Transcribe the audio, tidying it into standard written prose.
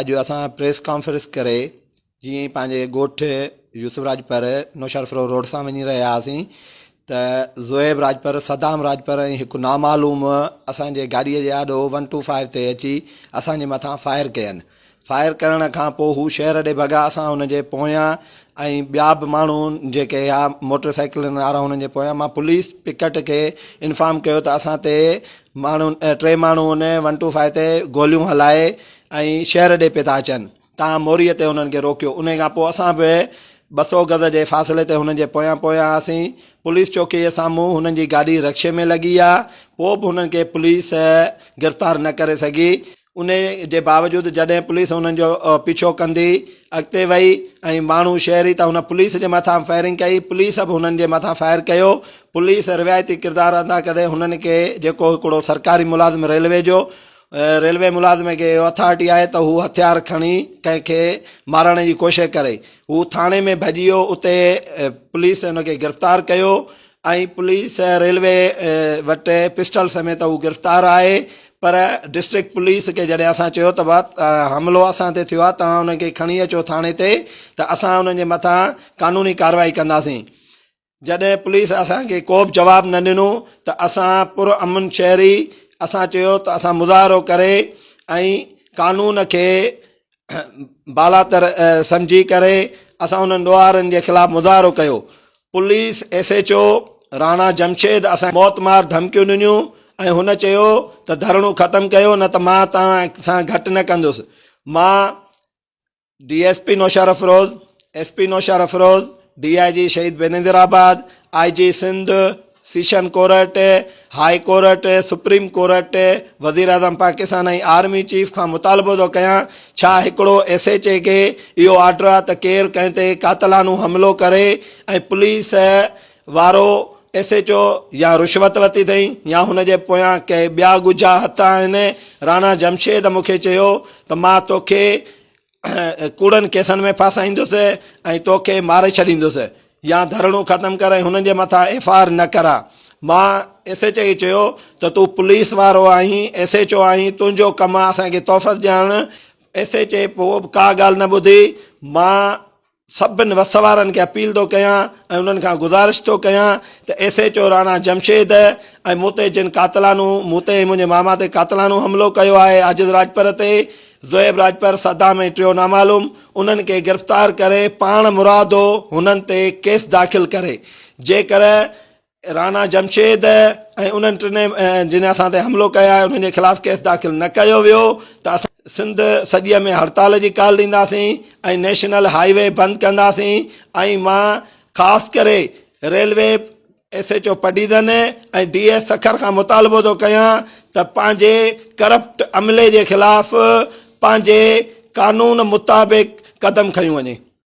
अॼु असां press conference करे जीअं पंहिंजे ॻोठ यूसुफ राजपर नौशरफरो रोड सां वञी रहिया हुआसीं त ज़ोएब राजपर सदाम राजपर ऐं हिकु नामालूम असांजे गाॾीअ जे आॾो 125 ते अची असांजे मथां फायर कयनि। फायर करण खां पोइ हू शहर ॾे भॻा। असां हुनजे पोयां ऐं ॿिया बि माण्हू जेके हुआ मोटरसाइकिलनि वारा हुननि जे पोयां मां पुलिस पिकट खे इंफॉर्म कयो त असां ते माण्हू 3 माण्हू हुन 125 ते गोलियूं हलाए ऐं शहर ॾे पिया था अचनि। तव्हां मोरीअ ते हुननि खे रोकियो। उन खां पोइ असां बि 200 गज़ जे फ़ासिले ते हुननि जे पोयां हुआसीं। पुलिस चौकीअ जे साम्हूं हुननि जी गाॾी रक्शे में लॻी आहे, पोइ बि हुननि खे पुलिस गिरफ़्तार न करे सघी। उन जे बावजूदि जॾहिं पुलिस हुननि जो पीछो कंदी अॻिते वई ऐं माण्हू शहरी त हुन पुलिस जे मथां फायरिंग कई। पुलिस बि हुननि जे मथां फायर कयो। पुलिस रिवायती किरदारु अदा करे हुननि खे जेको हिकिड़ो सरकारी मुलाज़िम रेलवे मुलाज़िम खे अथॉरिटी आहे त हू हथियार खणी कंहिंखे मारण जी कोशिशि करे। हू थाणे में भॼी वियो। उते पुलिस हुनखे गिरफ़्तार कयो ऐं पुलिस रेलवे वटि पिस्टल समेत हू गिरफ़्तार आहे। पर डिस्ट्रिक्ट पुलिस खे जॾहिं असां चयो त हमिलो असां ते थियो आहे, तव्हां हुनखे खणी अचो थाणे ते, त असां हुननि जे मथां कानूनी कार्रवाई कंदासीं। जॾहिं पुलिस असांखे को बि जवाबु न ॾिनो त असां पुरअमन शहरी असां चयो त असां मुज़ाहिरो करे ऐं कानून खे बालातर सम्झी करे असां हुननि ॾोहारनि जे ख़िलाफ़ु मुज़ाहिरो कयो। पुलिस SHO राणा जमशेद असां मौतमार धमकियूं ॾिनियूं ऐं हुन चयो त धरणो ख़तमु कयो, न त मां तव्हां सां घटि न कंदुसि। मां DSP नौशर Afroz, SP नौशर Feroze, DIG Shaheed Benazirabad, IG Sindh, session court, high court, supreme court, वज़ीर आज़म पाकिस्तान ऐं आर्मी चीफ खां मुतालबो थो कयां, छा हिकिड़ो SHA खे इहो ऑर्डर आहे त केरु कंहिं ते कातलानो हमिलो करे ऐं पुलिस वारो SHO या रुश्वत वरिती अथई या हुनजे पोयां कंहिं ॿिया ॻुझा हथ आहिनि। राणा जमशेद मूंखे चयो त मां तोखे कूड़नि केसनि में फासाईंदुसि ऐं तोखे मारे छॾींदुसि या धरणो ख़तमु करे हुननि जे मथां FIR न करा। मां SHA खे चयो त तूं पुलिस वारो आहीं, SHO आहीं, तुंहिंजो कमु आहे असांखे तोहफ़त ॾियणु। SHA पोइ बि का ॻाल्हि न ॿुधी। मां सभिनि वस वारनि खे अपील थो कयां ऐं उन्हनि खां गुज़ारिश थो कयां त SHO राणा जमशेद ऐं मूं ते जिन कातलानो मूं ते मुंहिंजे मामा ते कातलानो हमिलो कयो आहे आजिज़ राजपर ते, ज़ोएब राजपर, सदाम ऐं 3 नामालूम, उन्हनि खे गिरफ़्तार करे पाण मुरादो हुननि ते केस दाख़िल करे। जेकर राणा जमशेद ऐं उन्हनि 3 जिन असां ते हमिलो कया आहे उन्हनि जे ख़िलाफ़ु केस दाख़िल न कयो वियो त असां सिंध सॼीअ में हड़ताल जी कॉल ॾींदासीं ऐं नेशनल हाईवे बंदि कंदासीं। ऐं मां ख़ासि करे रेलवे SHO पडीदन ऐं DS सखर खां मुतालबो थो कयां त पंहिंजे करप्ट अमले जे ख़िलाफ़ु पंहिंजे कानून मुताबिक़ क़दम खयूं वञे।